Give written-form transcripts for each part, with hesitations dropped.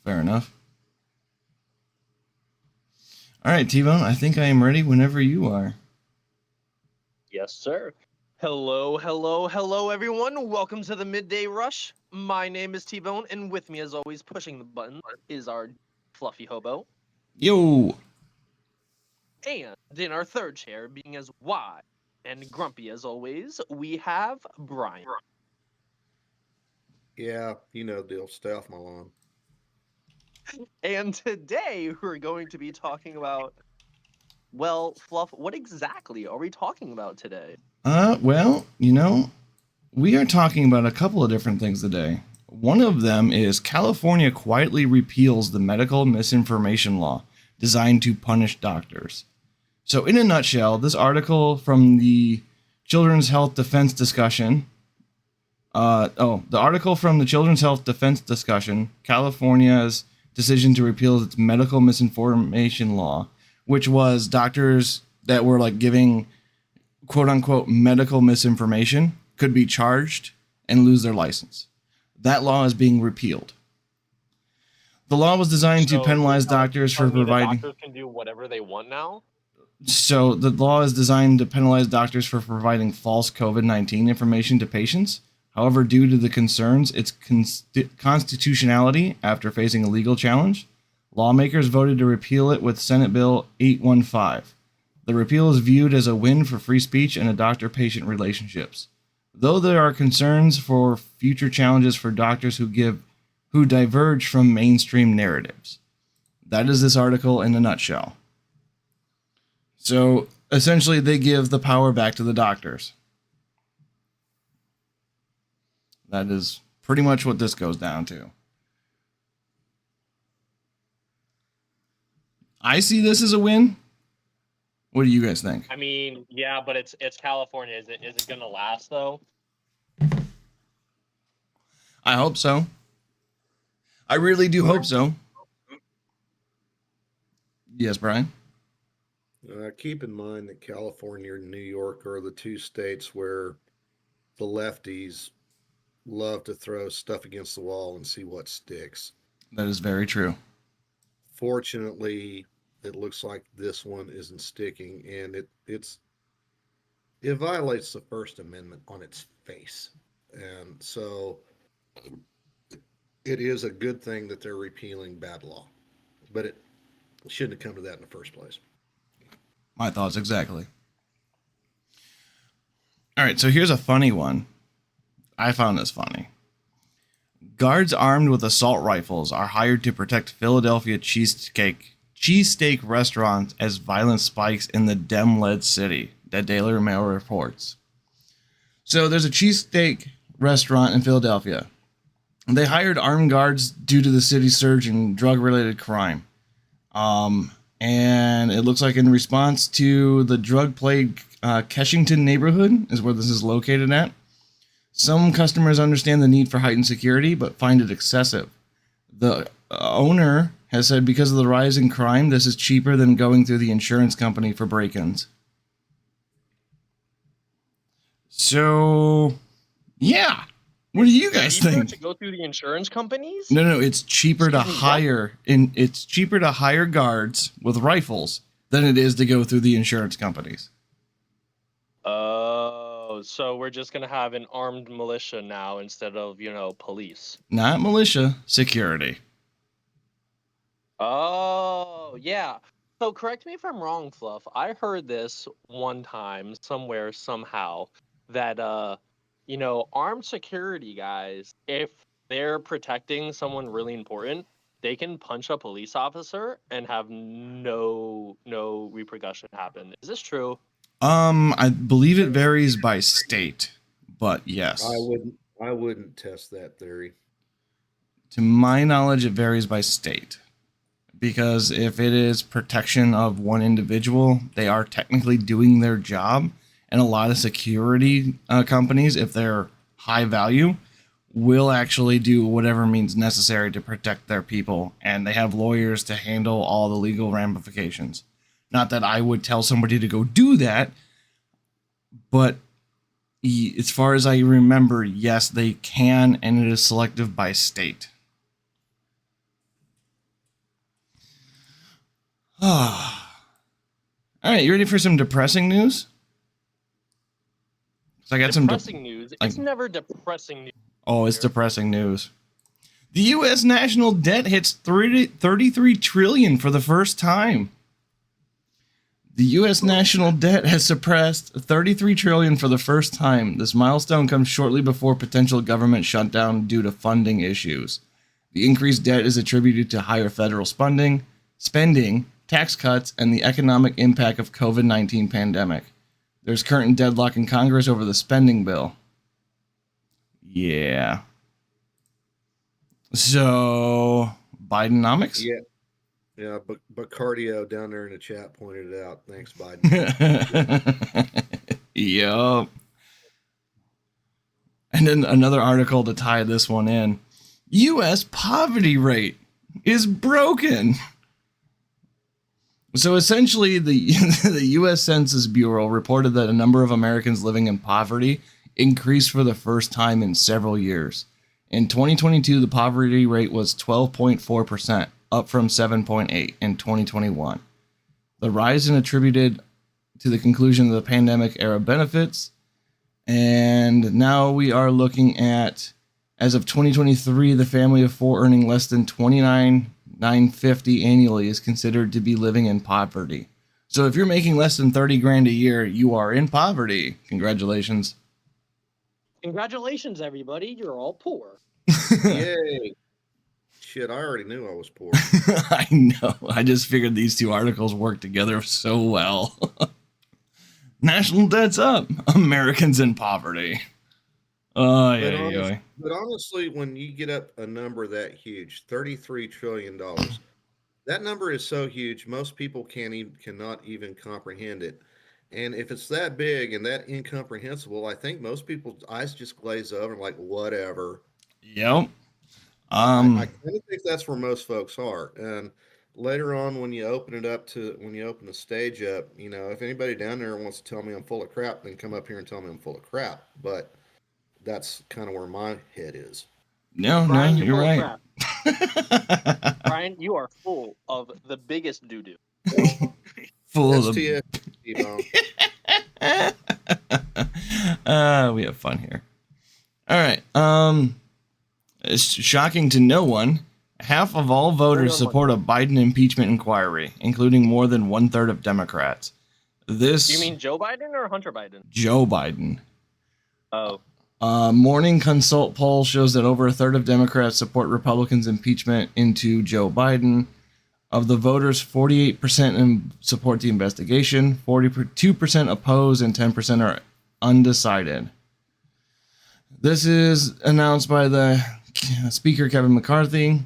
Fair enough. All right, T-Bone, I think I am ready whenever you are. Yes, sir. Hello, everyone. Welcome to the Midday Rush. My name is T-Bone, and with me, as always, pushing the button is our fluffy hobo. Yo! And in our third chair, being as wide and grumpy as always, we have Brian. Yeah, you know the deal. Stay off my lawn. And today, we're going to be talking about, well, Fluff, what exactly are we talking about today? Well, we are talking about a couple of different things today. One of them is California quietly repeals the medical misinformation law designed to punish doctors. So, in a nutshell, this article from the Children's Health Defense Discussion. The article from the Children's Health Defense Discussion, California's decision to repeal its medical misinformation law, which was doctors that were like giving quote unquote medical misinformation could be charged and lose their license. That law is being repealed. The law was designed to penalize doctors for providing. Doctors can do whatever they want now? So the law is designed to penalize doctors for providing false COVID-19 information to patients. However, due to the concerns its constitutionality after facing a legal challenge, lawmakers voted to repeal it with Senate Bill 815. The repeal is viewed as a win for free speech and doctor-patient relationships. Though there are concerns for future challenges for doctors who diverge from mainstream narratives. That is this article in a nutshell. So essentially, they give the power back to the doctors. That is pretty much what this goes down to. I see this as a win. What do you guys think? I mean, yeah, but it's California. Is it gonna last though? I hope so. I really do hope so. Yes, Brian? Keep in mind that California and New York are the two states where the lefties love to throw stuff against the wall and see what sticks. That is very true. Fortunately, it looks like this one isn't sticking, and it violates the First Amendment on its face, and so it is a good thing that they're repealing bad law, but it shouldn't have come to that in the first place. My thoughts exactly. All right, so here's a funny one. I found this funny. Guards armed with assault rifles are hired to protect Philadelphia cheesesteak restaurants as violence spikes in the Dem-led city, the Daily Mail reports. So there's a cheesesteak restaurant in Philadelphia. They hired armed guards due to the city's surge in drug-related crime. And it looks like in response to the drug-plagued Keshington neighborhood is where this is located at. Some customers understand the need for heightened security, but find it excessive. The owner has said because of the rise in crime, this is cheaper than going through the insurance company for break-ins. So, yeah. What do you guys think? To go through the insurance companies? No, it's cheaper to hire it's cheaper to hire guards with rifles than it is to go through the insurance companies. Oh, so we're just gonna have an armed militia now instead of, police. Not militia, security. Oh, yeah. So correct me if I'm wrong, Fluff. I heard this one time, somewhere, somehow, that armed security guys, if they're protecting someone really important, they can punch a police officer and have no repercussion happen. Is this true? I believe it varies by state, but yes. I wouldn't test that theory. To my knowledge, it varies by state. Because if it is protection of one individual, they are technically doing their job. And a lot of security companies, if they're high value, will actually do whatever means necessary to protect their people. And they have lawyers to handle all the legal ramifications. Not that I would tell somebody to go do that, but as far as I remember, yes, they can, and it is selective by state. All right, you ready for some depressing news? I got depressing news. It's never depressing news. Oh, it's depressing news. The U.S. national debt hits 33 trillion for the first time. The U.S. national debt has surpassed 33 trillion for the first time. This milestone comes shortly before potential government shutdown due to funding issues. The increased debt is attributed to higher federal spending, tax cuts, and the economic impact of COVID-19 pandemic. There's current deadlock in Congress over the spending bill. Yeah. So, Bidenomics? Yeah, but cardio down there in the chat pointed it out. Thanks, Biden. Yup. And then another article to tie this one in. U.S. poverty rate is broken. So essentially, the U.S. Census Bureau reported that a number of Americans living in poverty increased for the first time in several years. In 2022, the poverty rate was 12.4%, up from 7.8% in 2021. The rise is attributed to the conclusion of the pandemic-era benefits, and now we are looking at, as of 2023, the family of four earning less than $29,950 annually is considered to be living in poverty. So if you're making less than 30 grand a year, you are in poverty. Congratulations. Congratulations, everybody. You're all poor. Yay. Shit, I already knew I was poor. I know. I just figured these two articles work together so well. National debt's up. Americans in poverty. But honestly, when you get up a number that huge, $33 trillion, that number is so huge, most people cannot even comprehend it. And if it's that big and that incomprehensible, I think most people's eyes just glaze over and like, whatever. Yep. I kind of think that's where most folks are. And later on, when you open the stage up, if anybody down there wants to tell me I'm full of crap, then come up here and tell me I'm full of crap. But that's kind of where my head is. No, Brian, you're right. Brian, you are full of the biggest doo-doo. Full of the... We have fun here. All right. It's shocking to no one. Half of all voters support a Biden impeachment inquiry, including more than 1/3 of Democrats. This. You mean Joe Biden or Hunter Biden? Joe Biden. Oh. Morning Consult poll shows that over 1/3 of Democrats support Republicans' impeachment into Joe Biden. Of the voters, 48% support the investigation, 42% oppose, and 10% are undecided. This is announced by the Speaker Kevin McCarthy.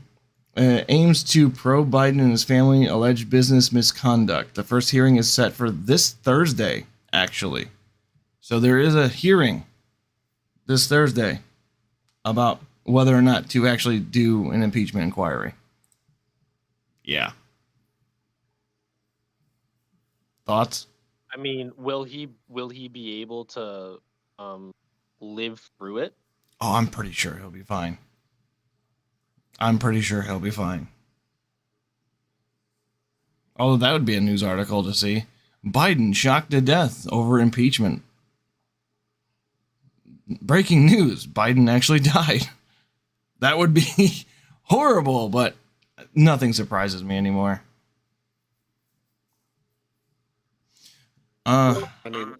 Aims to probe Biden and his family alleged business misconduct. The first hearing is set for this Thursday, actually. So there is a hearing this Thursday about whether or not to actually do an impeachment inquiry. Yeah. Thoughts? I mean, will he be able to live through it? Oh, I'm pretty sure he'll be fine. Although that would be a news article to see. Biden shocked to death over impeachment. Breaking news, Biden actually died. That would be horrible, but nothing surprises me anymore. I mean,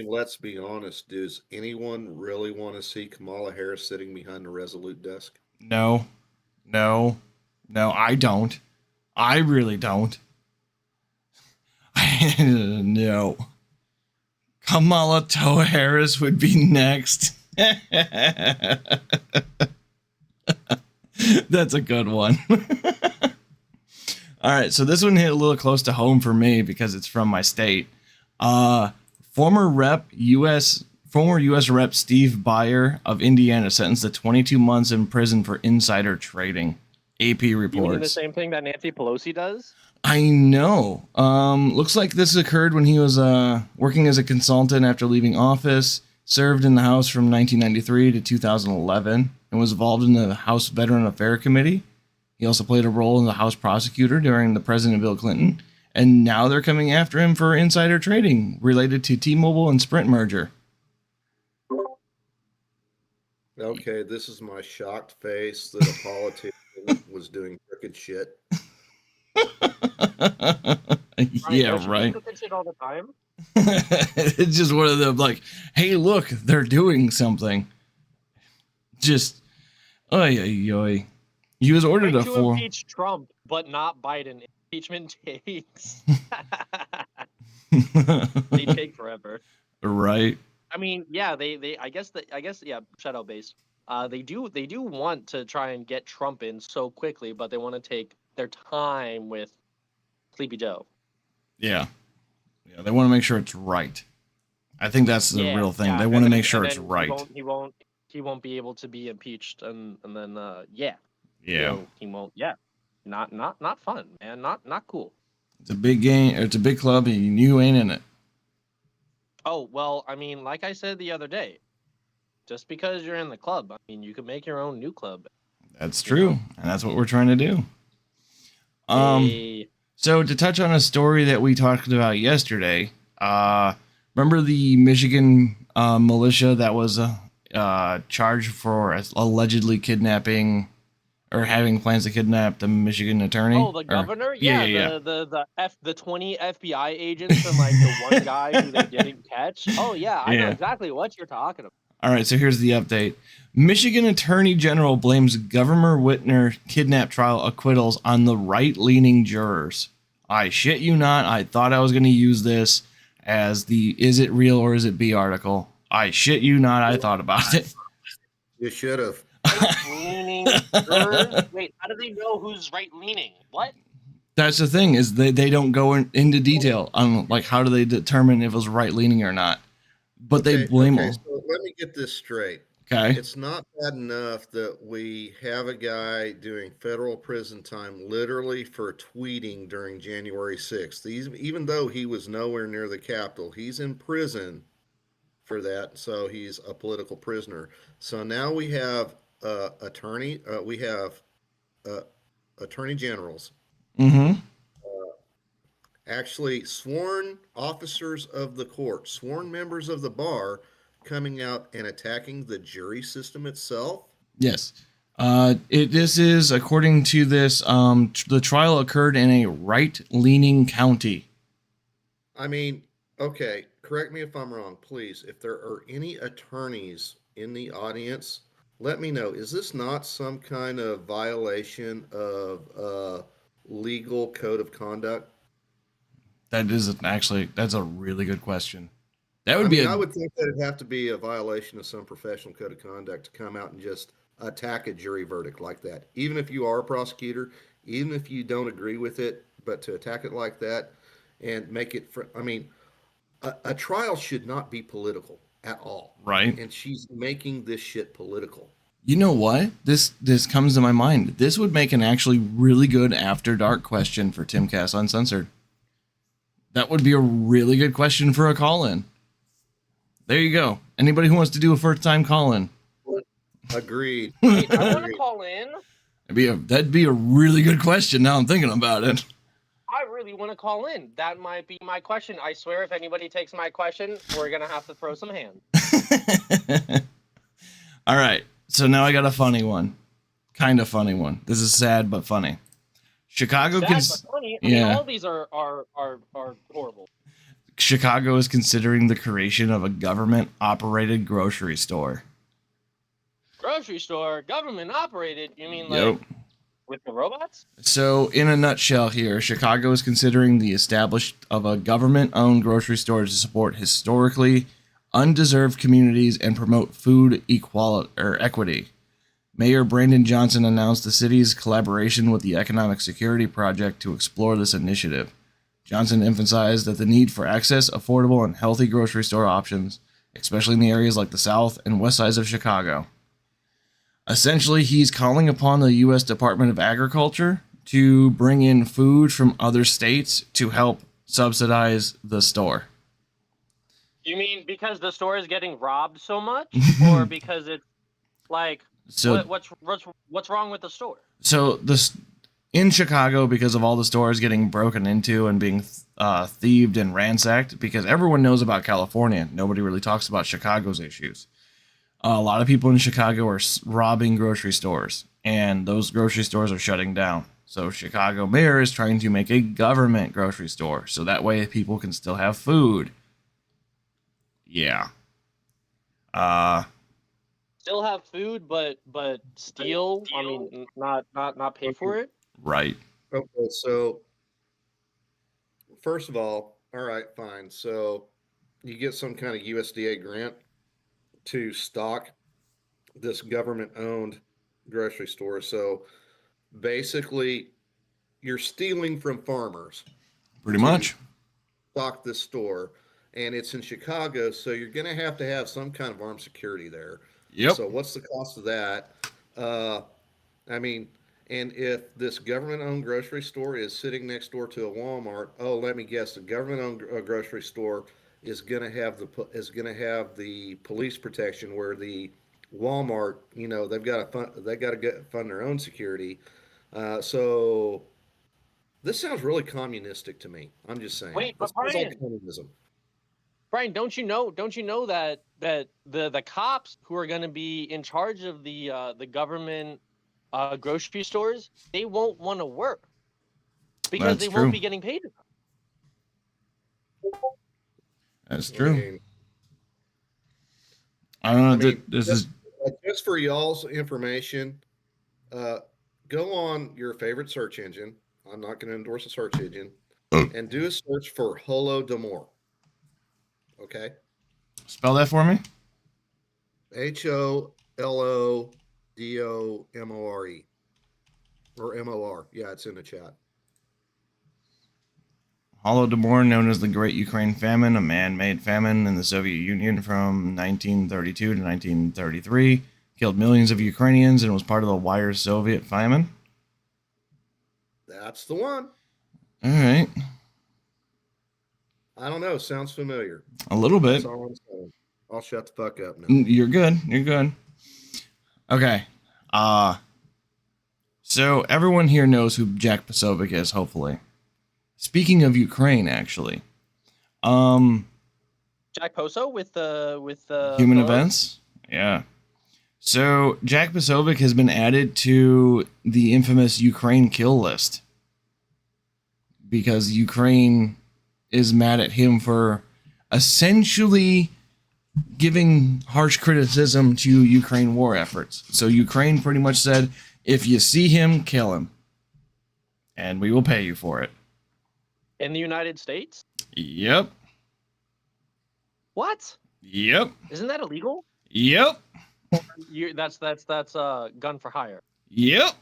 let's be honest. Does anyone really want to see Kamala Harris sitting behind the Resolute desk? No, I don't. I really don't. No. Kamala Harris would be next. That's a good one. All right, so this one hit a little close to home for me because it's from my state. Former U.S. Rep Steve Byer of Indiana sentenced to 22 months in prison for insider trading. AP reports. You mean the same thing that Nancy Pelosi does? I know. Looks like this occurred when he was working as a consultant after leaving office. Served in the House from 1993 to 2011 and was involved in the House Veteran Affairs Committee. He also played a role in the House prosecutor during the President Bill Clinton And now they're coming after him for insider trading related to T-Mobile and Sprint merger. Okay, this is my shocked face that a politician was doing crooked shit. Yeah, don't you right. do crooked shit all the time? It's just one of them like, hey, look, they're doing something. Just, oy, oy, oy. He was ordered Like a to four. impeach Trump, but not Biden. Impeachment takes they take forever. Right. I mean, yeah, they I guess yeah, shadow based. They do want to try and get Trump in so quickly, but they want to take their time with Sleepy Joe. Yeah. Yeah, they want to make sure it's right. I think that's the real thing. They want to make sure it's right. He won't be able to be impeached, and then Yeah. he won't. Yeah, not fun, man. Not cool. It's a big game. It's a big club, and you ain't in it. Oh well, I mean, like I said the other day, just because you're in the club, I mean, you can make your own new club. That's true, and that's what we're trying to do. Hey. So to touch on a story that we talked about yesterday, remember the Michigan militia that was charged for allegedly kidnapping or having plans to kidnap the Michigan attorney? Oh, the governor? Yeah. The 20 FBI agents and like the one guy who they didn't catch. Oh yeah, I know exactly what you're talking about. All right, so here's the update. Michigan Attorney General blames Governor Whitner kidnap trial acquittals on the right-leaning jurors. I shit you not, I thought I was going to use this as the is it real or is it B article. I shit you not, I thought about it. You should have. Right-leaning jurors? Wait, how do they know who's right-leaning? What? That's the thing, is they don't go into detail on like how do they determine if it was right-leaning or not. But they blame them. So let me get this straight. Okay. It's not bad enough that we have a guy doing federal prison time literally for tweeting during January 6th. Even though he was nowhere near the Capitol, he's in prison for that. So he's a political prisoner. So now we have attorney generals. Mm-hmm. Actually, sworn officers of the court, sworn members of the bar, coming out and attacking the jury system itself. Yes. This is, according to this, the trial occurred in a right-leaning county. I mean, okay, correct me if I'm wrong, please. If there are any attorneys in the audience, let me know. Is this not some kind of violation of legal code of conduct? That's a really good question. That would I would think that it'd have to be a violation of some professional code of conduct to come out and just attack a jury verdict like that. Even if you are a prosecutor, even if you don't agree with it, but to attack it like that and make it, a trial should not be political at all. Right. And she's making this shit political. You know what? This comes to my mind. This would make an actually really good After Dark question for Timcast Uncensored. That would be a really good question for a call-in. There you go. Anybody who wants to do a first-time call-in. Agreed. Wait, I want to call in. That'd be a really good question. Now I'm thinking about it. I really want to call in. That might be my question. I swear, if anybody takes my question, we're gonna have to throw some hands. All right. So now I got a funny one. Kind of funny one. This is sad but funny. Chicago Sad but funny. I mean, all these are horrible. Chicago is considering the creation of a government-operated grocery store. Grocery store, government operated? You mean like with the robots? So, in a nutshell here, Chicago is considering the establishment of a government-owned grocery store to support historically undeserved communities and promote food equity. Mayor Brandon Johnson announced the city's collaboration with the Economic Security Project to explore this initiative. Johnson emphasized that the need for access, affordable, and healthy grocery store options, especially in the areas like the south and west sides of Chicago. Essentially, he's calling upon the U.S. Department of Agriculture to bring in food from other states to help subsidize the store. You mean because the store is getting robbed so much, or because it's like what's wrong with the store? So in Chicago because of all the stores getting broken into and being thieved and ransacked, because everyone knows about California. Nobody really talks about Chicago's issues. A lot of people in Chicago are robbing grocery stores, and those grocery stores are shutting down. So Chicago mayor is trying to make a government grocery store, so that way people can still have food. Yeah. Still have food, but steal. I mean, not pay for it. Right. Okay, so first of all right, fine. So you get some kind of USDA grant to stock this government owned grocery store. So basically, you're stealing from farmers Pretty to much. stock this store, and it's in Chicago, so you're going to have some kind of armed security there. Yep. So what's the cost of that? Uh, I mean, and if this government-owned grocery store is sitting next door to a Walmart, oh, let me guess, the government-owned grocery store is going to have the police protection where the Walmart, they've got to fund their own security. So this sounds really communistic to me. I'm just saying. Wait, This but sounds like Brian, communism. Brian, don't you know that the cops who are going to be in charge of the government grocery stores, they won't want to work because That's they won't true. be getting paid enough. That's I true. mean, I don't know. I mean, This is just for y'all's information, uh, go on your favorite search engine. I'm not going to endorse a search engine, and do a search for Holodomor. Okay, spell that for me. Holodomore or MOR. Yeah, it's in the chat. Holodomor, known as the Great Ukraine Famine, a man-made famine in the Soviet Union from 1932 to 1933, killed millions of Ukrainians and was part of the wider Soviet famine. That's the one. All right, I don't know. Sounds familiar. a little bit. That's all I'm saying. I'll shut the fuck up now. You're good. You're good. Okay. So everyone here knows who Jack Posobiec is, hopefully. Speaking of Ukraine, actually, Jack Poso with the human pillows? events, yeah. So Jack Posobiec has been added to the infamous Ukraine kill list because Ukraine is mad at him for essentially giving harsh criticism to Ukraine war efforts. So Ukraine pretty much said, if you see him, kill him, and we will pay you for it. In the United States? Yep. What? Yep. Isn't that illegal? Yep. That's gun for hire. Yep.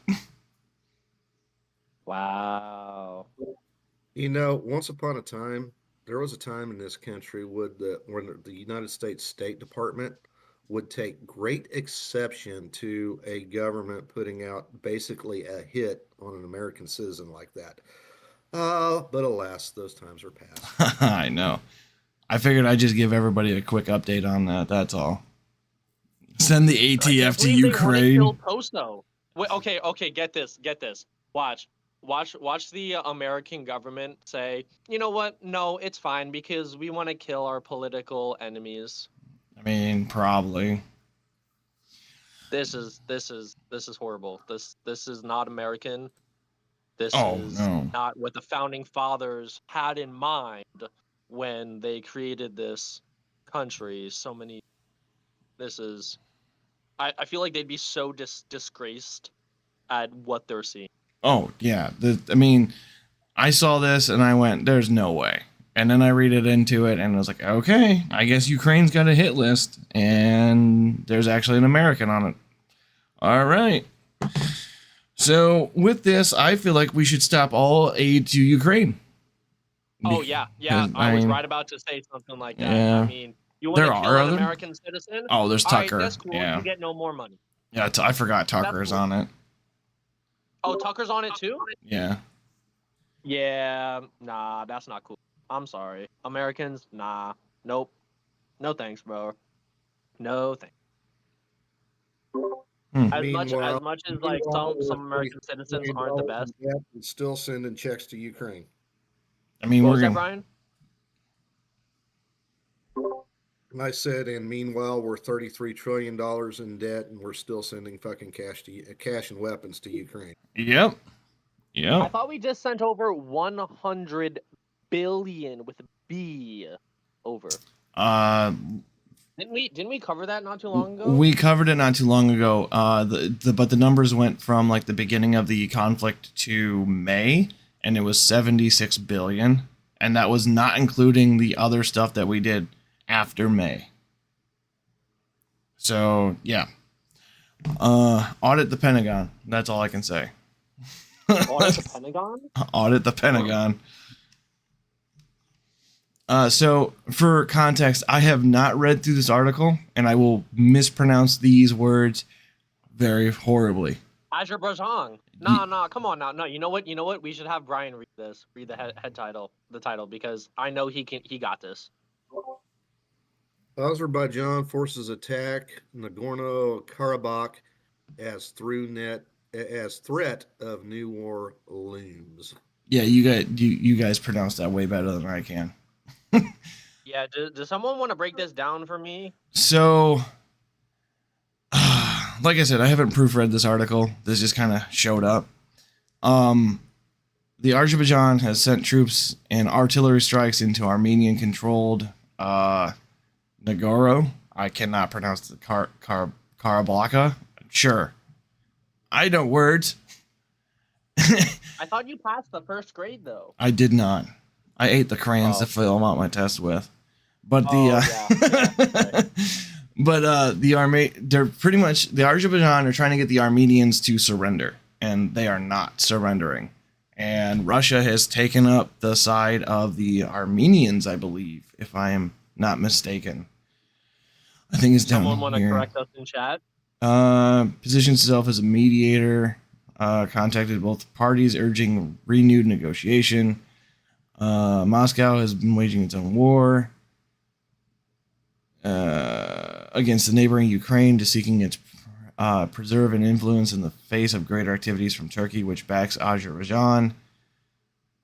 Wow. Once upon a time, there was a time in this country when the United States State Department would take great exception to a government putting out basically a hit on an American citizen like that. But alas, those times are past. I know. I figured I'd just give everybody a quick update on that. That's all. Send the ATF to Ukraine. Kill Poso. Wait, okay. Get this. Watch the American government say, you know what? No, it's fine because we want to kill our political enemies. I mean, probably. This is horrible. This is not American. This is not what the founding fathers had in mind when they created this country. I feel like they'd be so disgraced at what they're seeing. Oh, yeah. I mean, I saw this and I went, there's no way. And then I read it into it and I was like, okay, I guess Ukraine's got a hit list and there's actually an American on it. All right. So with this, I feel like we should stop all aid to Ukraine. Oh, yeah. I was right about to say something like that. Yeah. I mean, you want to kill an American citizen? Oh, there's Tucker. All right, that's cool. Yeah. You get no more money. Yeah, I forgot Tucker's on it. Oh, Tucker's on it too? Yeah. Yeah, nah, that's not cool. I'm sorry. Americans, nah. Nope. No thanks, bro. No thanks. As much Meanwhile, as like some we're American citizens $33 aren't the best. in debt and still sending checks to Ukraine. I mean, What we're was that, gonna. Brian? And I said, and meanwhile, we're $33 trillion in debt, and we're still sending fucking cash and weapons to Ukraine. Yep. I Yep. thought we just sent over 100 billion with a B over. Didn't we cover that not too long ago? We covered it not too long ago. But the numbers went from like the beginning of the conflict to May, and it was 76 billion, and that was not including the other stuff that we did after May. So yeah, audit the Pentagon. That's all I can say. Audit the Pentagon? Audit the Pentagon. So, for context, I have not read through this article, and I will mispronounce these words very horribly. Azerbaijan. No, come on now. No, you know what? We should have Brian read this. Read the head title, because I know he got this. Azerbaijan forces attack Nagorno-Karabakh as threat of new war looms. Yeah, you guys pronounce that way better than I can. Yeah, does someone want to break this down for me? So, like I said, I haven't proofread this article. This just kind of showed up. The Azerbaijan has sent troops and artillery strikes into Armenian-controlled Nagoro. I cannot pronounce the Karabakh. Sure, I know words. I thought you passed the first grade though. I did not. I ate the crayons to fill them out my test with. But they're pretty much, the Azerbaijan are trying to get the Armenians to surrender, and they are not surrendering. And Russia has taken up the side of the Armenians, I believe, if I am not mistaken. I think it's down here. Someone want to correct us in chat? Positions itself as a mediator. Contacted both parties, urging renewed negotiation. Moscow has been waging its own war against the neighboring Ukraine, to seeking its preserve and influence in the face of greater activities from Turkey, which backs Azerbaijan.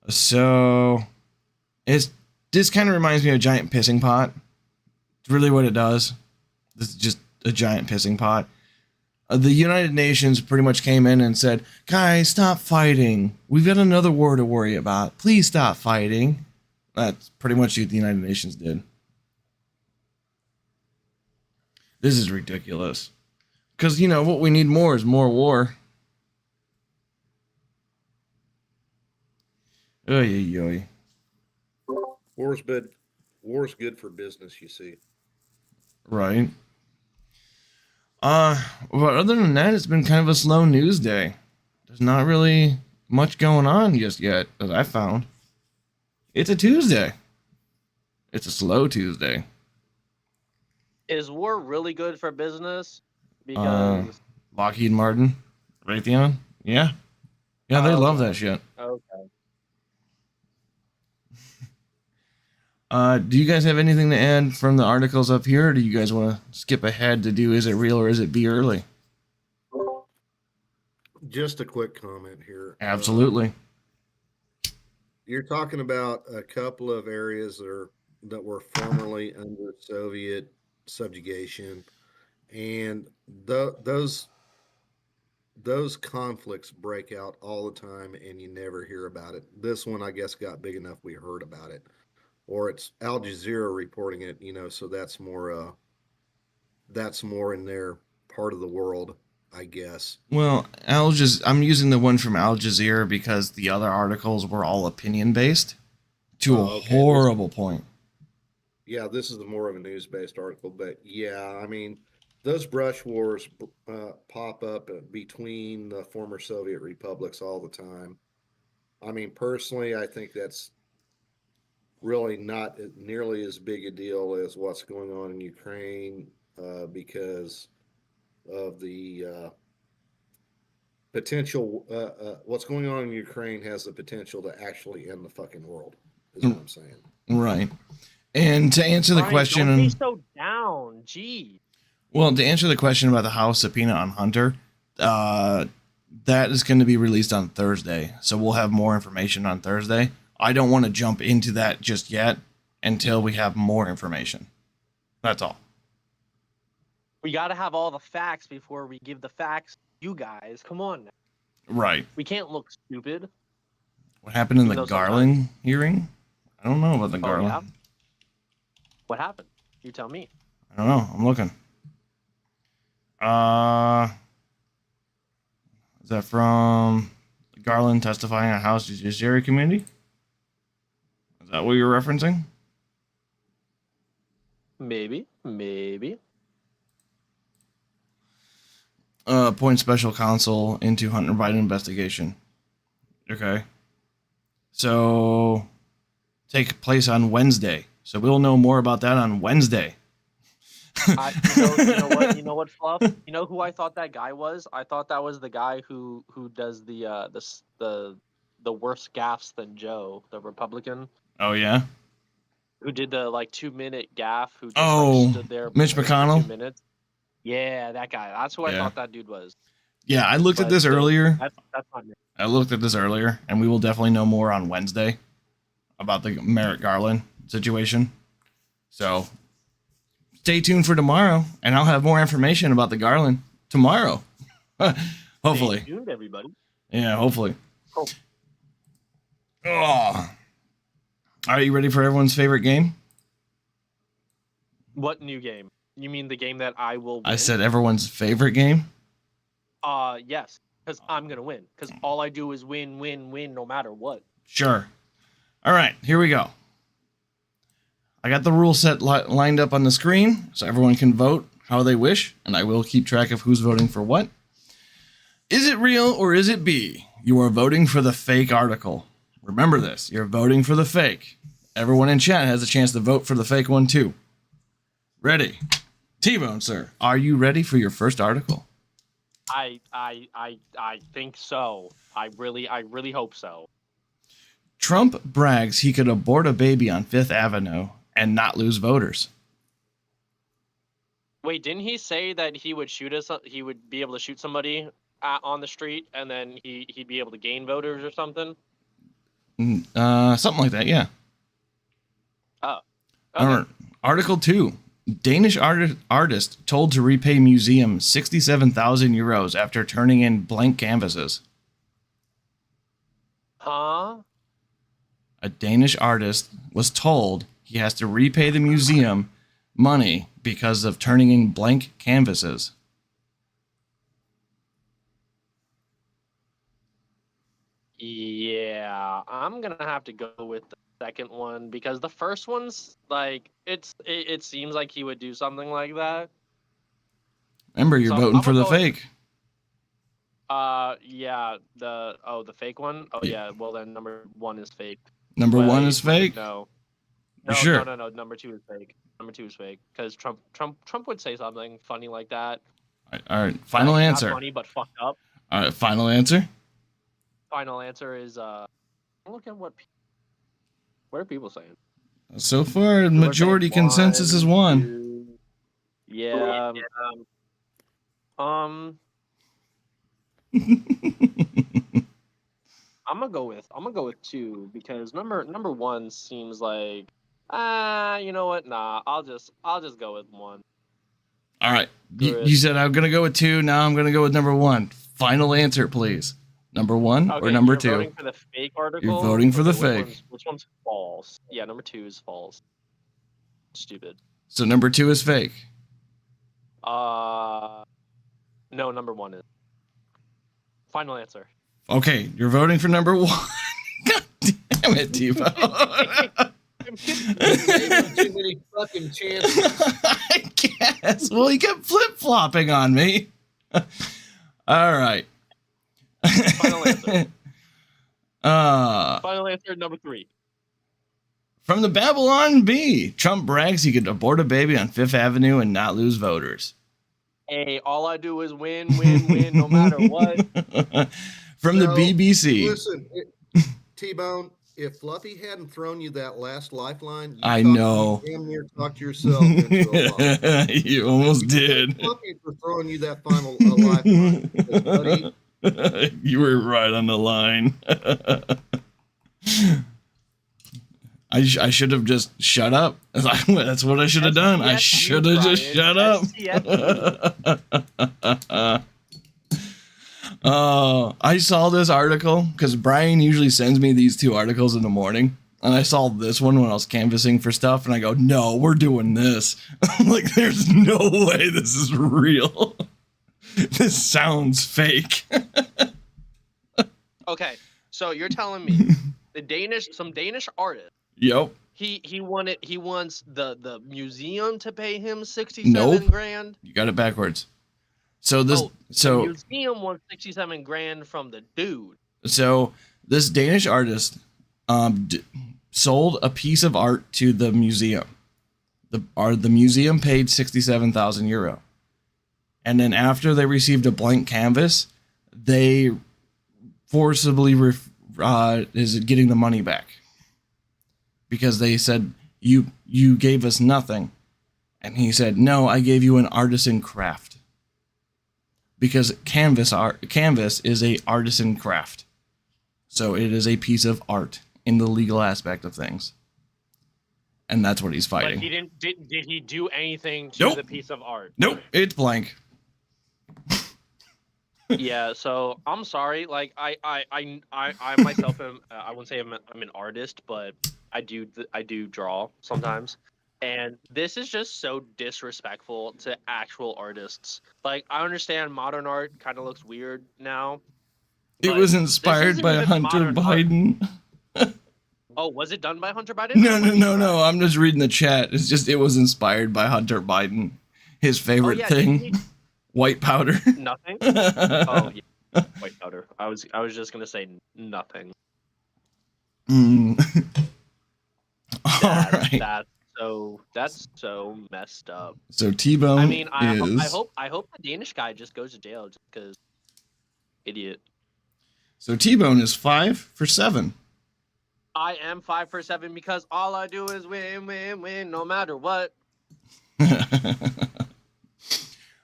So, this kind of reminds me of a giant pissing pot. It's really what it does. This is just a giant pissing pot. The United Nations pretty much came in and said, guys, stop fighting. We've got another war to worry about. Please stop fighting. That's pretty much what the United Nations did. This is ridiculous. Because, what we need more is more war. Oy, oy, oy. War's good for business, you see. Right. But other than that, it's been kind of a slow news day. There's not really much going on just yet, as I found. It's a Tuesday. It's a slow Tuesday. Is war really good for business? Because Lockheed Martin, Raytheon, yeah, they love that shit. Okay. Do you guys have anything to add from the articles up here, or do you guys want to skip ahead to do is it real or is it be early? Just a quick comment here. Absolutely. You're talking about a couple of areas that were formerly under Soviet subjugation, and those conflicts break out all the time, and you never hear about it. This one, I guess, got big enough we heard about it. Or it's Al Jazeera reporting it, so that's more in their part of the world, I guess. Well, I'm using the one from Al Jazeera because the other articles were all opinion based to a horrible point. Yeah, this is more of a news based article, but yeah, I mean, those brush wars pop up between the former Soviet republics all the time. I mean, personally, I think that's really not nearly as big a deal as what's going on in Ukraine, because of the potential. What's going on in Ukraine has the potential to actually end the fucking world, is what I'm saying. Right. And to answer the Brian, question, don't be so down. Gee. Well, to answer the question about the House subpoena on Hunter, that is going to be released on Thursday. So we'll have more information on Thursday. I don't want to jump into that just yet until we have more information. That's all. We got to have all the facts before we give the facts to you guys. Come on now. Right. We can't look stupid. What happened in Even the though Garland hearing? I don't know about the Garland. Yeah? What happened? You tell me. I don't know. I'm looking. Is that from Garland testifying on House Judiciary Committee? Is that what you're referencing? Maybe. Appoint special counsel into Hunter Biden investigation. Okay. So, take place on Wednesday. So we'll know more about that on Wednesday. You know what, Fluff? You know who I thought that guy was? I thought that was the guy who does the worse gaffes than Joe, the Republican, Oh, yeah? who did the 2-minute gaff, who just stood there Mitch for McConnell? 2 minutes. Yeah, that guy. That's who I Yeah. thought that dude was. Yeah, I looked at But this still, earlier. That's not me. I looked at this earlier, and we will definitely know more on Wednesday about the Merrick Garland situation. So, stay tuned for tomorrow, and I'll have more information about the Garland tomorrow. Hopefully. Stay tuned, everybody. Yeah, hopefully. Oh. Oh. Are you ready for everyone's favorite game? What new game? You mean the game that I will win? I said everyone's favorite game? Yes, because I'm gonna win. Because all I do is win, no matter what. Sure. All right, here we go. I got the rule set lined up on the screen, so everyone can vote how they wish, and I will keep track of who's voting for what. Is it real or is it B? You are voting for the fake article. Remember this, you're voting for the fake. Everyone in chat has a chance to vote for the fake one too. Ready? T-Bone, sir, are you ready for your first article? I think so. I really hope so. Trump brags he could abort a baby on Fifth Avenue and not lose voters. Wait, didn't he say that he would shoot us? He would be able to shoot somebody on the street, and then he'd be able to gain voters or something? Something like that, yeah. Oh. All right. Article 2. Danish artist told to repay museum 67,000 euros after turning in blank canvases. Huh? A Danish artist was told he has to repay the museum money because of turning in blank canvases. Yeah, I'm gonna have to go with the second one because the first one's it seems like he would do something like that. Remember, you're So, voting I'm for the gonna go- fake. Yeah, the fake one. Oh yeah, well then number one is fake. Number Wait, one is fake? No. You sure? No. Number two is fake. Number two is fake because Trump would say something funny like that. All right, final Not answer. funny, but fucked up. All right, final answer. Final answer is look at what are people saying? So far, the majority consensus is one. 2. Yeah. I'm gonna go with 2 because number 1 seems like you know what? Nah, I'll just go with 1. All right, you said I'm gonna go with 2. Now I'm gonna go with number 1. Final answer, please. Number 1 or number 2? You're voting for the fake article. You're voting for the Okay, fake. Which one's false? Yeah, number 2 is false. Stupid. So number 2 is fake. No, number 1 is. Final answer. Okay, you're voting for number 1. God damn it, T-Bone. Too many fucking chances. I guess. Well, he kept flip-flopping on me. All right. Final answer. Final answer, number 3. From the Babylon Bee, Trump brags he could abort a baby on Fifth Avenue and not lose voters. Hey, all I do is win, no matter what. From the BBC. Listen, T-Bone, if Fluffy hadn't thrown you that last lifeline, I know. you damn near talked yourself into a loss. You almost did. Fluffy for throwing you that final lifeline. Because, buddy, You were right on the line. I should have just shut up. That's what I should have done. I should have just shut up. I saw this article because Brian usually sends me these 2 articles in the morning. And I saw this one when I was canvassing for stuff. And I go, no, we're doing this. Like, there's no way this is real. This sounds fake. Okay, so you're telling me some Danish artist. Yep. He wants the museum to pay him 67 Nope. grand. You got it backwards. So this the museum wants 67 grand from the dude. So this Danish artist sold a piece of art to the museum. The museum paid 67,000 euro. And then after they received a blank canvas, they forcibly is getting the money back. Because they said, you gave us nothing. And he said, no, I gave you an artisan craft. Because canvas is a artisan craft. So it is a piece of art in the legal aspect of things. And that's what he's fighting. But he did he do anything to the piece of art? Nope, it's blank. Yeah, so I'm sorry. Like I myself am. I wouldn't say I'm an artist, but I do draw sometimes, and this is just so disrespectful to actual artists. Like I understand modern art kind of looks weird now. It was inspired by Hunter Biden. Oh, was it done by Hunter Biden? No. I'm just reading the chat. It's just it was inspired by Hunter Biden. His favorite thing. White powder. Nothing. Oh yeah, white powder. I was just gonna say nothing. That's so messed up. So T-Bone. I mean, I hope the Danish guy just goes to jail just because. Idiot. So T-Bone is 5 for 7. I am 5 for 7 because all I do is win, no matter what.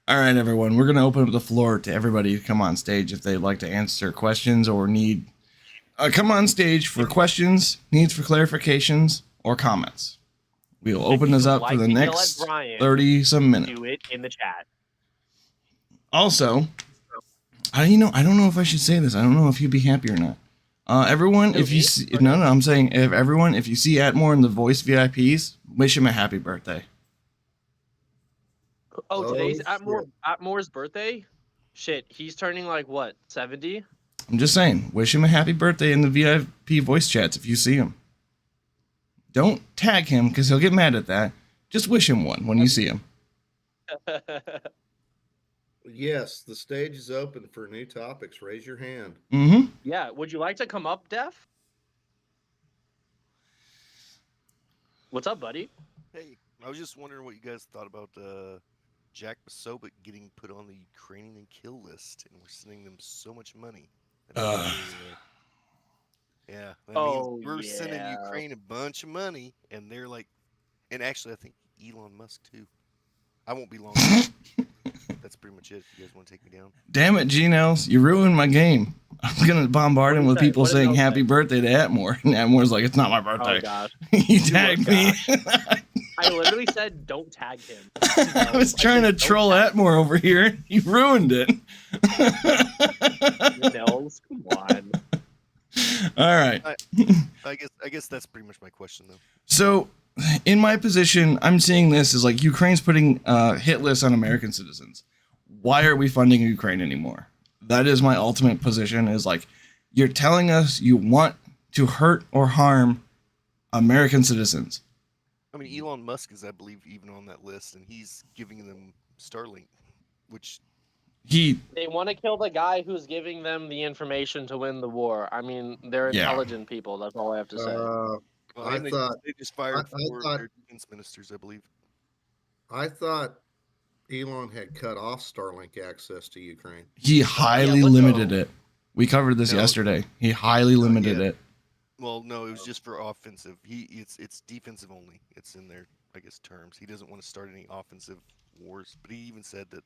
All right, everyone. We're going to open up the floor to everybody to come on stage if they'd like to answer questions or need. Come on stage for questions, needs for clarifications, or comments. We'll open this up for the next 30-some minutes. Do it in the chat. Also, I don't know if I should say this. I don't know if you'd be happy or not. Everyone, if you see, I'm saying if you see Atmore in the voice VIPs, wish him a happy birthday. Oh, today's Atmore's birthday? Shit, he's turning like what, 70? I'm just saying, wish him a happy birthday in the VIP voice chats if you see him. Don't tag him because he'll get mad at that. Just wish him one when you see him. Yes, the stage is open for new topics. Raise your hand. Mm-hmm. Yeah, would you like to come up, Def? What's up, buddy? Hey, I was just wondering what you guys thought about Jack Posobiec getting put on the Ukrainian and kill list, and we're sending them so much money. Yeah, we're sending Ukraine a bunch of money, and they're like, and actually, I think Elon Musk too. I won't be long. That's pretty much it. If you guys want to take me down. Damn it, G-Nels, you ruined my game. I'm gonna bombard him with people saying happy birthday to Atmore, and Atmore's like, it's not my birthday. Oh gosh, he tagged me. I literally said don't tag him. I was trying to troll Atmore over here. You ruined it. Nels, come on. All right. I guess that's pretty much my question though. So, in my position, I'm seeing this as like Ukraine's putting hit lists on American citizens. Why are we funding Ukraine anymore? That is my ultimate position. Is like you're telling us you want to hurt or harm American citizens. I mean, Elon Musk is, I believe, even on that list, and he's giving them Starlink, which they want to kill the guy who's giving them the information to win the war. I mean, they're intelligent people. That's all I have to say. They just fired their defense ministers, I believe. I thought Elon had cut off Starlink access to Ukraine. He highly limited it. We covered this yesterday. He highly limited it. Well, no, it was just for offensive. It's defensive only. It's in their, I guess, terms. He doesn't want to start any offensive wars. But he even said that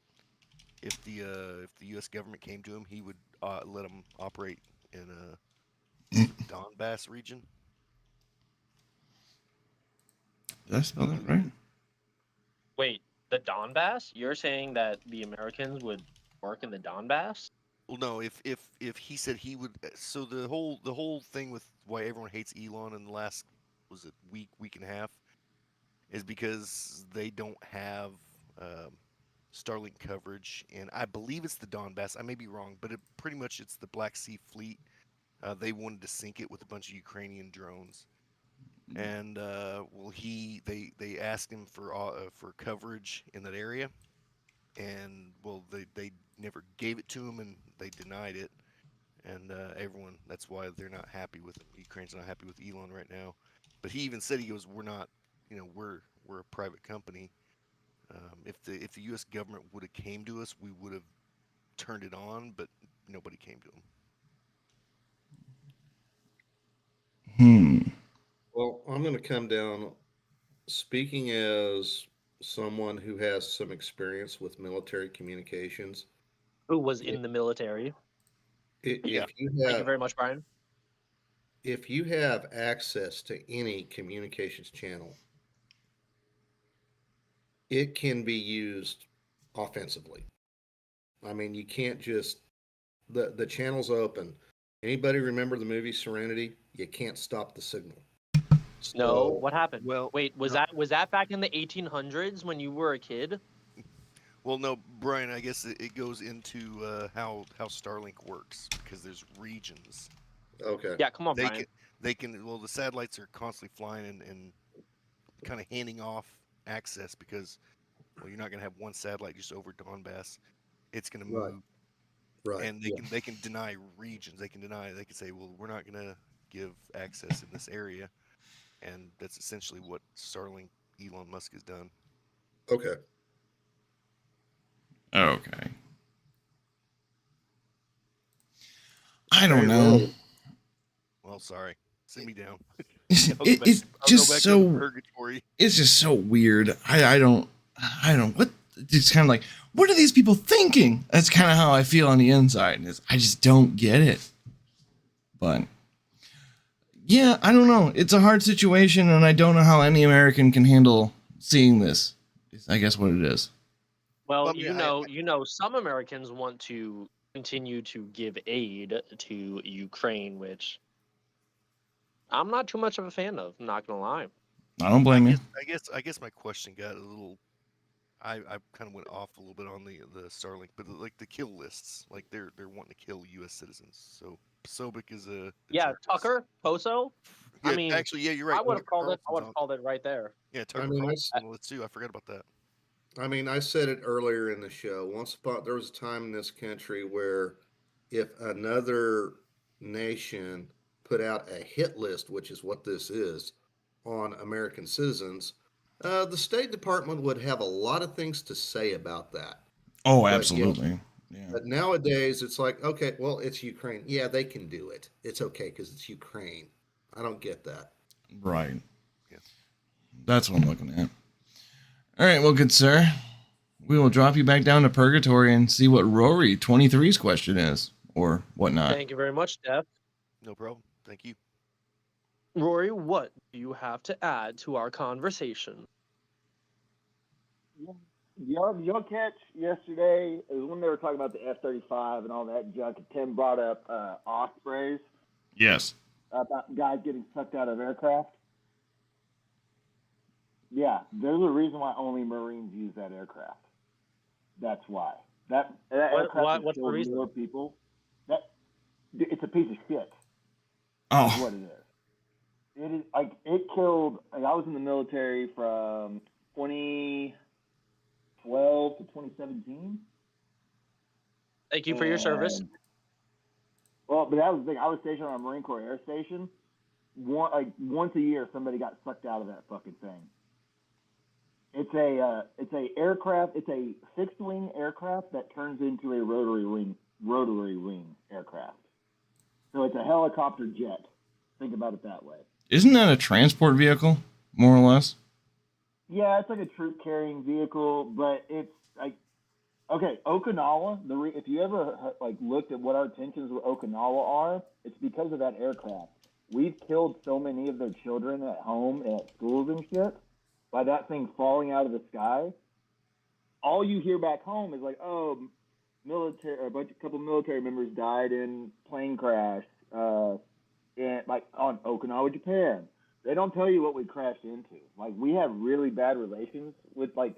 if the U.S. government came to him, he would let them operate in the Donbass region. Did I spell that right? Wait, the Donbass? You're saying that the Americans would work in the Donbass? Well, no, if he said he would, so the whole thing with why everyone hates Elon in the last was it week and a half is because they don't have Starlink coverage, and I believe it's the Donbass. I may be wrong, but pretty much it's the Black Sea Fleet. They wanted to sink it with a bunch of Ukrainian drones, and well, they asked him for coverage in that area, and well, they never gave it to him, and they denied it, and everyone that's why they're not happy with him. Ukraine's not happy with Elon right now, but he even said he goes, we're not, we're a private company. If the U.S. government would have came to us, we would have turned it on, but nobody came to him. Well, I'm going to come down speaking as someone who has some experience with military communications. Who was If, in the military? Yeah. if you Thank you have very much, Brian. if you have access to any communications channel, it can be used offensively. I mean, you can't just the channel's open. Anybody remember the movie Serenity? You can't stop the signal. No, So what happened? Well, Wait, was no, that back in the 1800s when you were a kid? well, no, Brian. I guess it goes into how Starlink works because there's regions. okay, Yeah, come on, They Brian. can they can well the satellites are constantly flying and kind of handing off access because well you're not going to have one satellite just over Donbass. It's going to right, move, right, and yeah, they can deny regions. They can say, well, we're not going to give access in this area, and that's essentially what Starlink Elon Musk has done. okay. Okay. I don't Very know. well. Well, sorry, send me down. It's, I'll go back. it's I'll go back just down to so purgatory. it's just so weird. I don't what it's kind of like what are these people thinking? That's kind of how I feel on the inside. I just don't get it. But yeah, I don't know. It's a hard situation, and I don't know how any American can handle seeing this. Is I guess what it is. Well, Well, I mean, some Americans want to continue to give aid to Ukraine, which I'm not too much of a fan of. I'm not gonna lie. I don't blame you. I guess my question got a little. I kind of went off a little bit on the Starlink, but like the kill lists, like they're wanting to kill U.S. citizens. So Sobek is a Yeah, terrorist. Tucker, Poso. I Yeah, mean, actually, yeah, you're right. I would have called it. I Carlson's would on. have called it right there. Yeah, I Tucker mean, Carlson's on the list too. I forgot about that. I said it earlier in the show. Once upon there was a time in this country where if another nation put out a hit list, which is what this is, on American citizens, the State Department would have a lot of things to say about that. Oh, But yet, absolutely. Yeah. but nowadays it's like, okay, well, it's Ukraine. Yeah, they can do it. It's okay because it's Ukraine. I don't get that. Right. Yeah. That's what I'm looking at. All right, well, good sir. We will drop you back down to purgatory and see what Rory 23's question is, or whatnot. Thank you very much, Steph. No problem. Thank you. Rory, what do you have to add to our conversation? Y'all catch yesterday? It was when they were talking about the F-35 and all that junk. And Tim brought up ospreys Yes. about guys getting sucked out of aircraft. Yeah, there's a reason why only Marines use that aircraft. That's why. That aircraft has what's the killed reason? more people. It's a piece of shit. Is Oh, what it is. It is like it killed. Like, I was in the military from 2012 to 2017. Thank you for your service. Well, but that was the thing. I was stationed on a Marine Corps air station. Once a year, somebody got sucked out of that fucking thing. It's a aircraft. It's a fixed wing aircraft that turns into a rotary wing aircraft. So it's a helicopter jet. Think about it that way. Isn't that a transport vehicle, more or less? Yeah, it's like a troop carrying vehicle, but it's like okay, Okinawa. If you ever like looked at what our tensions with Okinawa are, it's because of that aircraft. We've killed so many of their children at home and at schools and shit by that thing falling out of the sky. All you hear back home is like, oh, military, couple military members died in plane crash, and like on Okinawa, Japan. They don't tell you what we crashed into. Like we have really bad relations with like.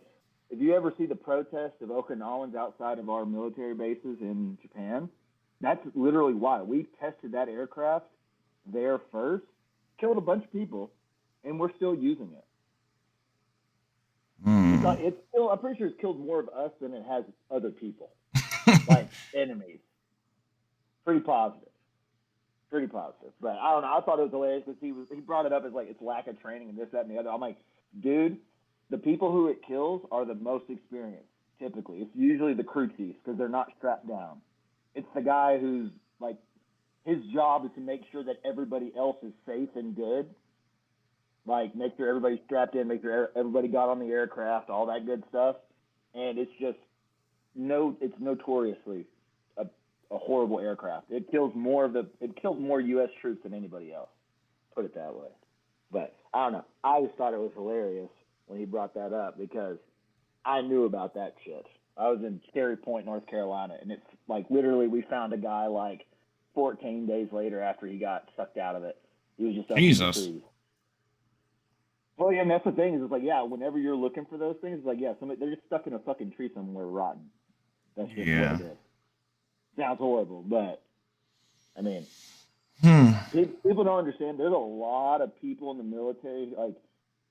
If you ever see the protest of Okinawans outside of our military bases in Japan, that's literally why we tested that aircraft there first, killed a bunch of people, and we're still using it. It's still, I'm pretty sure it's killed more of us than it has other people, like enemies. Pretty positive. But I don't know. I thought it was hilarious because he brought it up as like it's lack of training and this, that, and the other. I'm like, dude, the people who it kills are the most experienced. Typically, it's usually the crew chiefs because they're not strapped down. It's the guy who's like his job is to make sure that everybody else is safe and good. Like make sure everybody's strapped in, make sure everybody got on the aircraft, all that good stuff. And it's just it's notoriously a horrible aircraft. It kills more U.S. troops than anybody else. Put it that way. But I don't know. I just thought it was hilarious when he brought that up because I knew about that shit. I was in Cherry Point, North Carolina, and it's like literally we found a guy like 14 days later after he got sucked out of it. He was just up in the trees. Well, yeah, and that's the thing is, it's like, yeah, whenever you're looking for those things, it's like, yeah, they're just stuck in a fucking tree somewhere rotten. That's just what it is. Sounds horrible, but I mean, people don't understand. There's a lot of people in the military. Like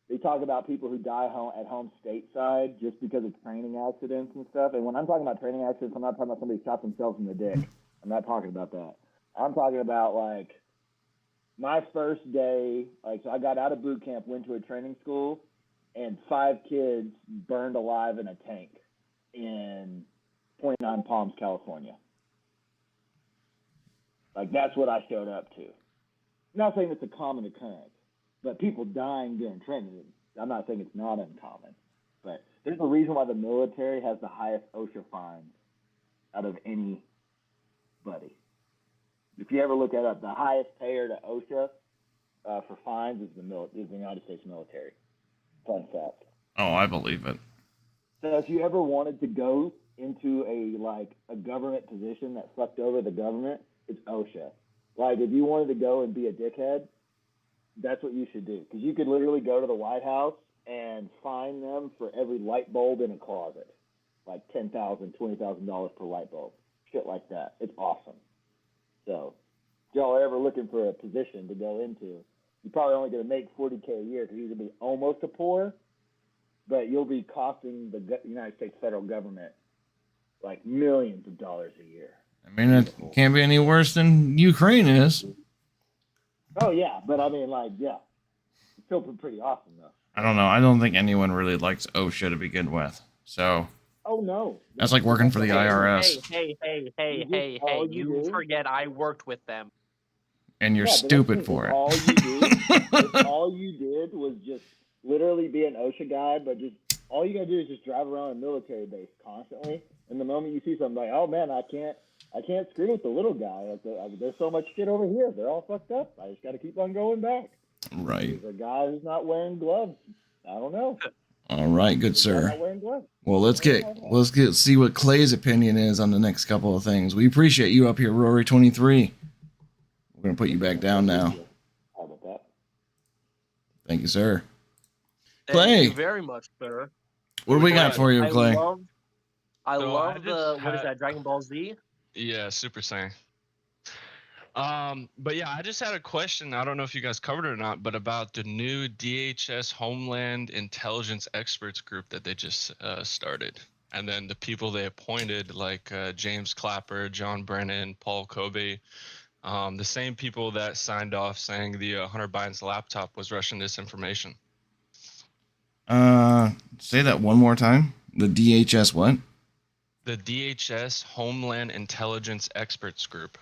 they talk about people who die at home stateside just because of training accidents and stuff. And when I'm talking about training accidents, I'm not talking about somebody shot themselves in the dick. I'm not talking about that. I'm talking about like my first day. Like so, I got out of boot camp, went to a training school, and 5 kids burned alive in a tank in Point Nine Palms, California. Like, that's what I showed up to. I'm not saying it's a common occurrence, but people dying during training, I'm not saying it's not uncommon. But there's a reason why the military has the highest OSHA fines out of anybody. If you ever look at it, the highest payer to OSHA for fines is the United States military. Fun fact. Oh, I believe it. So if you ever wanted to go into a government position that fucked over the government, it's OSHA. Like, if you wanted to go and be a dickhead, that's what you should do. Because you could literally go to the White House and fine them for every light bulb in a closet. Like $10,000, $20,000 per light bulb. Shit like that. It's awesome. So, if y'all are ever looking for a position to go into, you're probably only going to make $40K a year because you're going to be almost a poor, but you'll be costing the United States federal government like millions of dollars a year. I mean, it can't be any worse than Ukraine is. Oh, yeah. But I mean, like, yeah. It's still pretty awesome, though. I don't know. I don't think anyone really likes OSHA to begin with. So. Oh, no. That's like working for the IRS. Hey. You forget I worked with them. And you're stupid for it. All you did was just literally be an OSHA guy, but just all you got to do is just drive around a military base constantly. And the moment you see something like, oh, man, I can't screw with the little guy. There's so much shit over here. They're all fucked up. I just got to keep on going back. Right. There's a guy who's not wearing gloves. I don't know. All right, good sir. Well, let's see what Clay's opinion is on the next couple of things. We appreciate you up here, Rory 23. We're gonna put you back down now. How about that? Thank you, sir. Thank you very much, sir. What do we got for you, Clay? I love what is that, Dragon Ball Z? Yeah, Super Saiyan. But yeah, I just had a question. I don't know if you guys covered it or not, but about the new DHS Homeland Intelligence Experts group that they just started. And then the people they appointed, like James Clapper, John Brennan, Paul Kobe, the same people that signed off saying the Hunter Biden's laptop was Russian disinformation. Say that one more time. The DHS what? The DHS Homeland Intelligence Experts Group.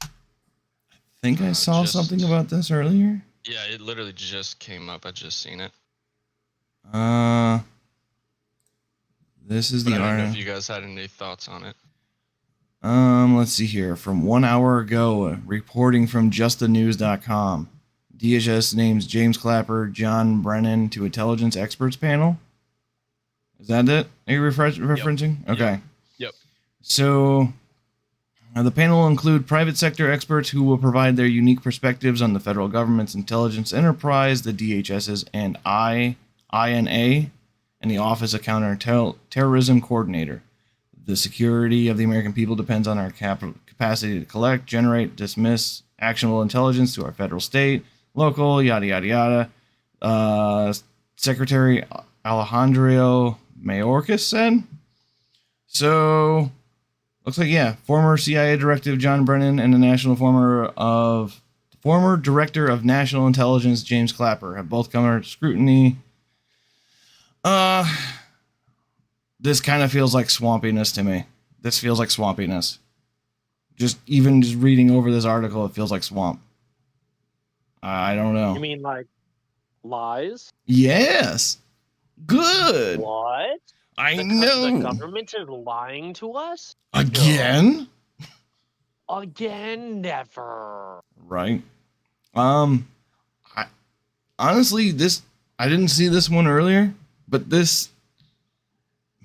I think I saw something about this earlier. Yeah, it literally just came up. I just seen it. This is But the I didn't know if article. you guys had any thoughts on it. Let's see here. From 1 hour ago, reporting from justthenews.com. DHS names James Clapper, John Brennan to intelligence experts panel. Is that it? Are you referencing? Okay. Yep. So, the panel will include private sector experts who will provide their unique perspectives on the federal government's intelligence enterprise, the DHS's and INA, and the Office of Counterterrorism Coordinator. The security of the American people depends on our capacity to collect, generate, dismiss actionable intelligence to our federal, state, local, yada, yada, yada. Secretary Alejandro Mayorkas said. So, looks like, yeah, former CIA Director John Brennan and the former Director of National Intelligence James Clapper have both come under scrutiny. This kind of feels like swampiness to me. This feels like swampiness. Just reading over this article, it feels like swamp. I don't know. You mean like lies? Yes. Good. What? I The know. government is lying to us? Again? Again, never. Right. Honestly, I didn't see this one earlier, but this,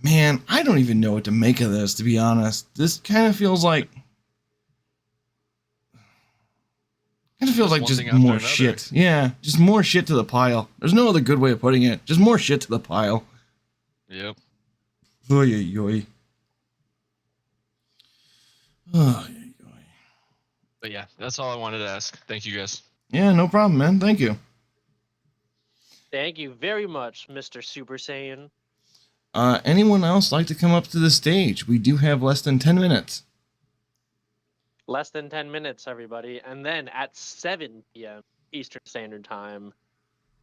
man, I don't even know what to make of this, to be honest. This kind of feels like just more shit. Yeah, just more shit to the pile. There's no other good way of putting it. Just more shit to the pile. Yep. Oy, oy, oy. Oy, oy. But yeah, that's all I wanted to ask. Thank you guys. Yeah, no problem, man. Thank you. Thank you very much, Mr. Super Saiyan. Anyone else like to come up to the stage? We do have less than 10 minutes. Less than 10 minutes, everybody. And then at 7 p.m. Eastern Standard Time,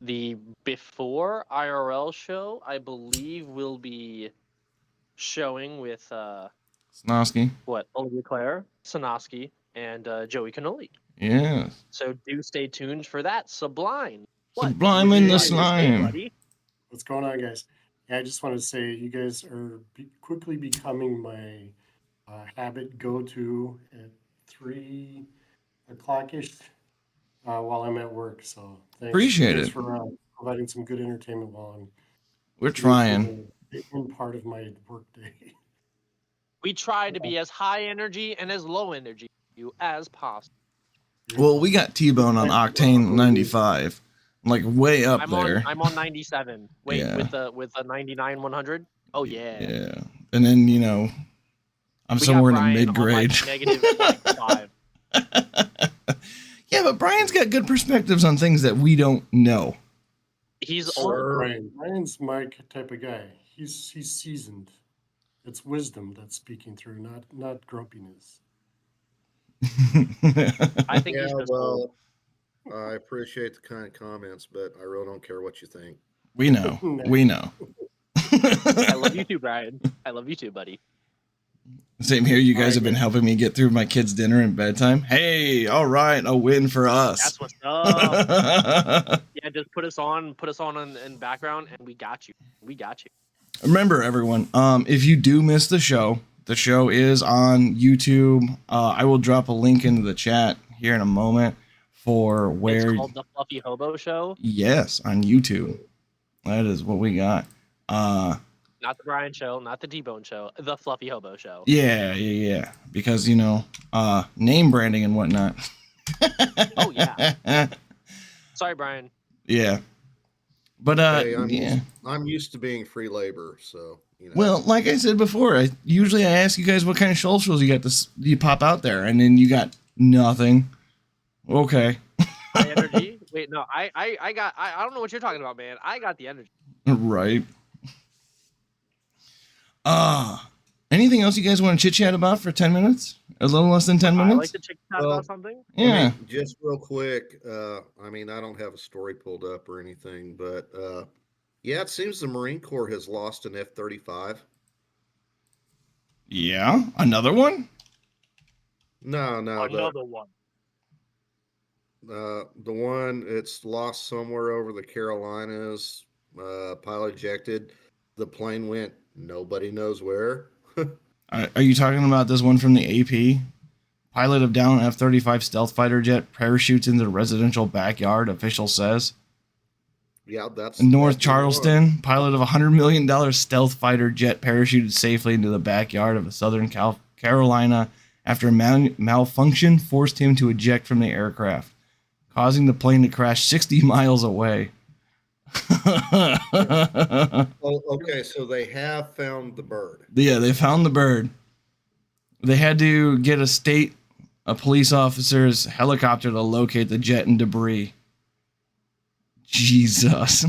the Before IRL show, I believe, will be showing with Snosky. Olivia Claire, Sanoski, and Joey Cannoli. Yeah. So do stay tuned for that. Sublime. Sublime in the slime. What's going on, guys? Yeah, I just want to say you guys are quickly becoming my habit go-to at 3 o'clock-ish while I'm at work. So thanks. Appreciate it. For providing some good entertainment while We're trying. In part of my work day. We try to be as high energy and as low energy as possible. Well, we got T-Bone on Octane 95, like way up there. I'm on 97. Wait, Yeah. with a 99 100. Oh yeah. Yeah, and then I'm somewhere in the mid grade. -5. Yeah, but Brian's got good perspectives on things that we don't know. He's old. Brian's my type of guy. He's seasoned. It's wisdom that's speaking through, not grumpiness. I think he's just old. I appreciate the kind comments, but I really don't care what you think. We know. We know. I love you too, Brian. I love you too, buddy. Same here. You guys have been helping me get through my kids' dinner and bedtime. Hey, all right, a win for us. That's what's up. Yeah, just put us on in background, and we got you. We got you. Remember, everyone, if you do miss the show is on YouTube. I will drop a link into the chat here in a moment for where. It's called The Fluffy Hobo Show? Yes, on YouTube. That is what we got. Not the Brian Show, not the T-Bone Show, The Fluffy Hobo Show. Yeah. Because, name branding and whatnot. Oh, yeah. Sorry, Brian. Yeah. But, hey, I'm used to being free labor, so, Well, like I said before, I ask you guys what kind of socials you pop out there, and then you got nothing. Okay. High energy? Wait, no, I don't know what you're talking about, man. I got the energy. Right. Anything else you guys want to chit chat about for 10 minutes? A little less than 10 minutes? I like to chit chat about something. Yeah. Just real quick. I don't have a story pulled up or anything, but yeah, it seems the Marine Corps has lost an F-35. Yeah, another one? No. Another one. The one it's lost somewhere over the Carolinas, pilot ejected. The plane went nobody knows where. Are you talking about this one from the AP? Pilot of down F-35 stealth fighter jet parachutes into the residential backyard, official says. Yeah, that's In North that's the one. Charleston, pilot of a $100 million stealth fighter jet parachuted safely into the backyard of a Southern Carolina after a malfunction forced him to eject from the aircraft, causing the plane to crash 60 miles away. Oh, okay, so they have found the bird. Yeah, they found the bird. They had to get a police officer's helicopter to locate the jet and debris. Jesus.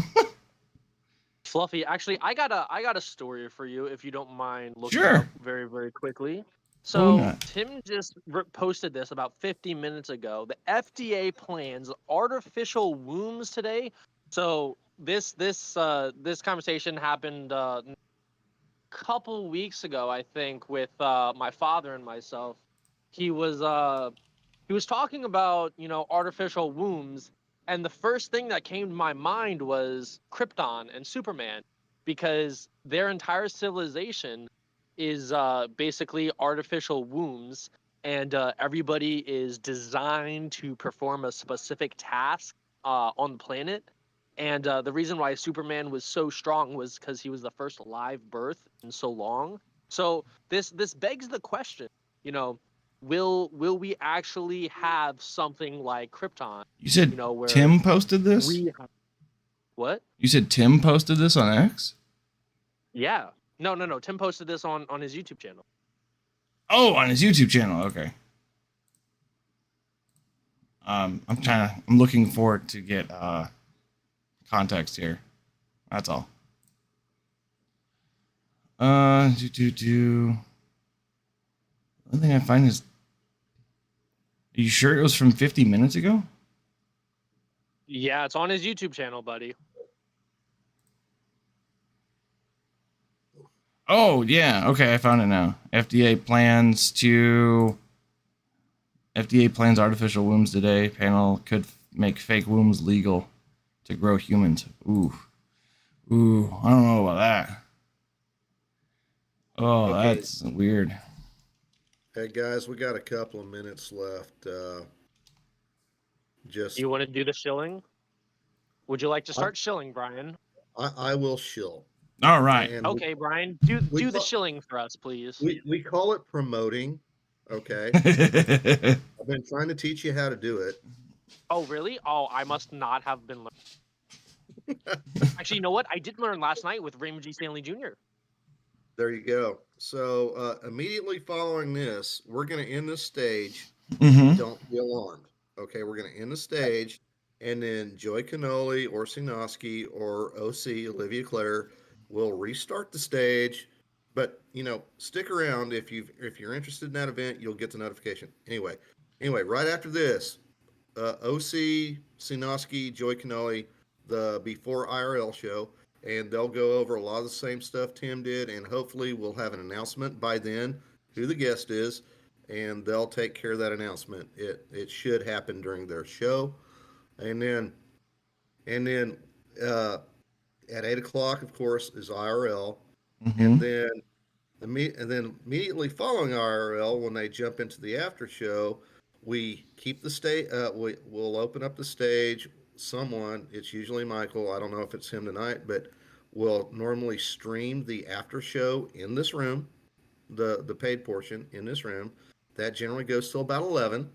Fluffy, actually, I got a story for you if you don't mind looking Sure. up very, very quickly. Why So not? Tim just posted this about 50 minutes ago. The FDA plans artificial wombs today. So this conversation happened a couple weeks ago, I think, with my father and myself. He was talking about, artificial wombs, and the first thing that came to my mind was Krypton and Superman, because their entire civilization is basically artificial wombs, and everybody is designed to perform a specific task on the planet. And the reason why Superman was so strong was because he was the first live birth in so long. So this begs the question, you know, will we actually have something like Krypton? You said Where Tim posted this? What? You said Tim posted this on X? Yeah. No. Tim posted this on his YouTube channel. Oh, on his YouTube channel. Okay. I'm looking for it to get context here. That's all. One thing I find is, are you sure it was from 50 minutes ago? Yeah, it's on his YouTube channel, buddy. Oh, yeah. Okay, I found it now. FDA plans artificial wombs today. Panel could make fake wombs legal to grow humans. Ooh, I don't know about that. Oh, Okay. that's weird. Hey guys, we got a couple of minutes left. Just You want to do the shilling? Would you like to start shilling, Brian? I will shill. All right. And Okay, Brian, do the call- shilling for us, please. we call it promoting. Okay. I've been trying to teach you how to do it. Oh, really? Oh, I must not have been learning. Actually, you know what? I did learn last night with Raymond G. Stanley Jr. There you go. So immediately following this, we're going to end this stage. Mm-hmm. Don't be alarmed. Okay, we're going to end the stage, and then Joy Canoli or Sinoski or OC Olivia Claire will restart the stage. But stick around if you're interested in that event, you'll get the notification. Anyway, right after this, OC Sinoski, Joy Canoli, the Before IRL show, and they'll go over a lot of the same stuff Tim did, and hopefully we'll have an announcement by then who the guest is, and they'll take care of that announcement. It should happen during their show, and then at 8 o'clock, of course, is IRL, Mm-hmm. and then immediately following IRL, when they jump into the after show, we keep the stage. We'll open up the stage. Someone, it's usually Michael. I don't know if it's him tonight, but we'll normally stream the after show in this room, the paid portion in this room. That generally goes till about 11.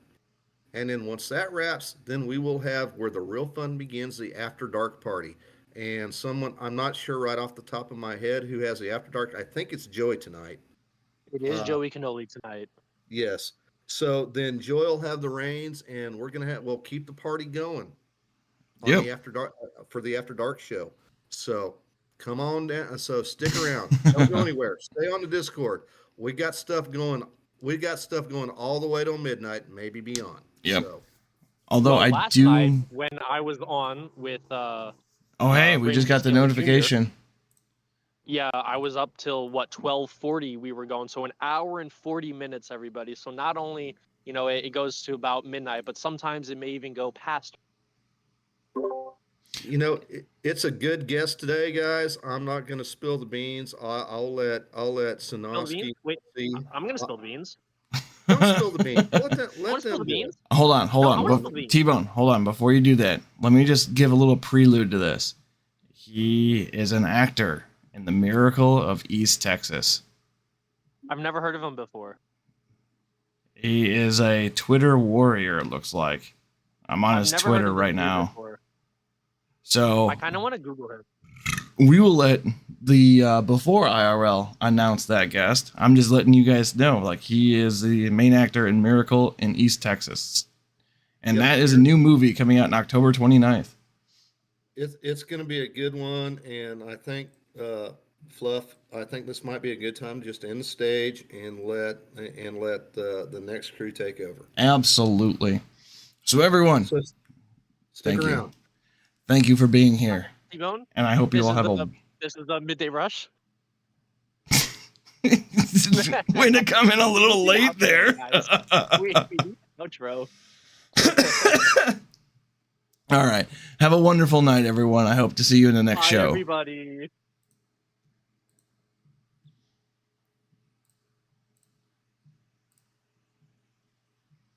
And then once that wraps, then we will have where the real fun begins, the after dark party. And someone, I'm not sure right off the top of my head who has the after dark. I think it's Joey tonight. It is Joey Canoli tonight. Yes. So then Joy will have the reins, and we'll keep the party going on Yep. the after dark for the after dark show. So come on down. So stick around. Don't go anywhere. Stay on the Discord. We got stuff going. We got stuff going all the way till midnight, maybe beyond. Yep. So, Although Well, I last do. night when I was on with Oh, hey, we Raymond just got the Stanley Jr. notification. Yeah, I was up till 12:40 we were going. So an hour and 40 minutes, everybody. So not only you know, it goes to about midnight, but sometimes it may even go past. You know, it's a good guess today, guys. I'm not going to spill the beans. I'll let Spill the Sinovsky beans? Wait, see. I'm gonna spill the beans. Don't spill the beans. Let I want to spill them the do it. beans. Hold on, hold No, I on. wanna spill the beans. T-Bone, hold on. Before you do that, let me just give a little prelude to this. He is an actor in The Miracle of East Texas. I've never heard of him before. He is a Twitter warrior, it looks like. I'm on I've his never heard Twitter of this right dude now. before. So I kind of want to Google him. we will let the before IRL announce that guest. I'm just letting you guys know, like, he is the main actor in Miracle in East Texas. And Yep. that is a new movie coming out on October 29th. It's going to be a good one, and I think Fluff. I think this might be a good time just to end the stage and let the next crew take over. Absolutely. So everyone, So stick Thank you. around. thank you for being here. T-Bone, And I hope you this all is have this is the midday rush. way to come in a little Get late out there, there. guys. We need outro. All right. Have a wonderful night, everyone. I hope to see you in the next Bye, show. everybody.